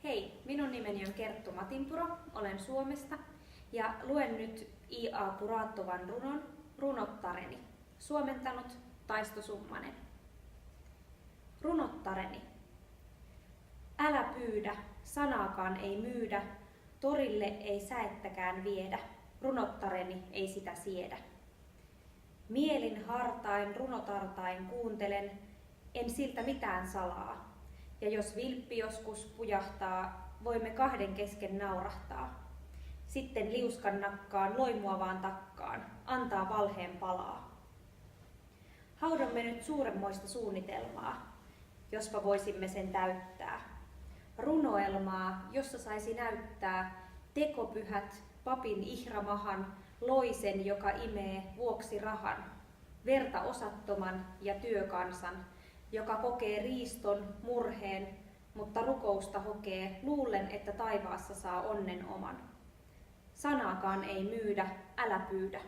Hei, minun nimeni on Kerttu Matinpuro, olen Suomesta ja luen nyt I.A. Purattovan runon Runottareni, suomentanut Taisto Summanen. Runottareni. Älä pyydä, sanaakaan ei myydä, torille ei säettäkään viedä, runottareni ei sitä siedä. Mielin hartain, runotartain kuuntelen, en siltä mitään salaa. Ja jos vilppi joskus pujahtaa, voimme kahden kesken naurahtaa. Sitten liuskan nakkaan, loimuavaan takkaan, antaa valheen palaa. Haudomme nyt suuremmoista suunnitelmaa, jospa voisimme sen täyttää. Runoelmaa, jossa saisi näyttää tekopyhät, papin ihramahan, loisen, joka imee vuoksi rahan, verta osattoman ja työkansan, joka kokee riiston, murheen, mutta rukousta hokee, luullen, että taivaassa saa onnen oman. Sanaakaan ei myydä, älä pyydä.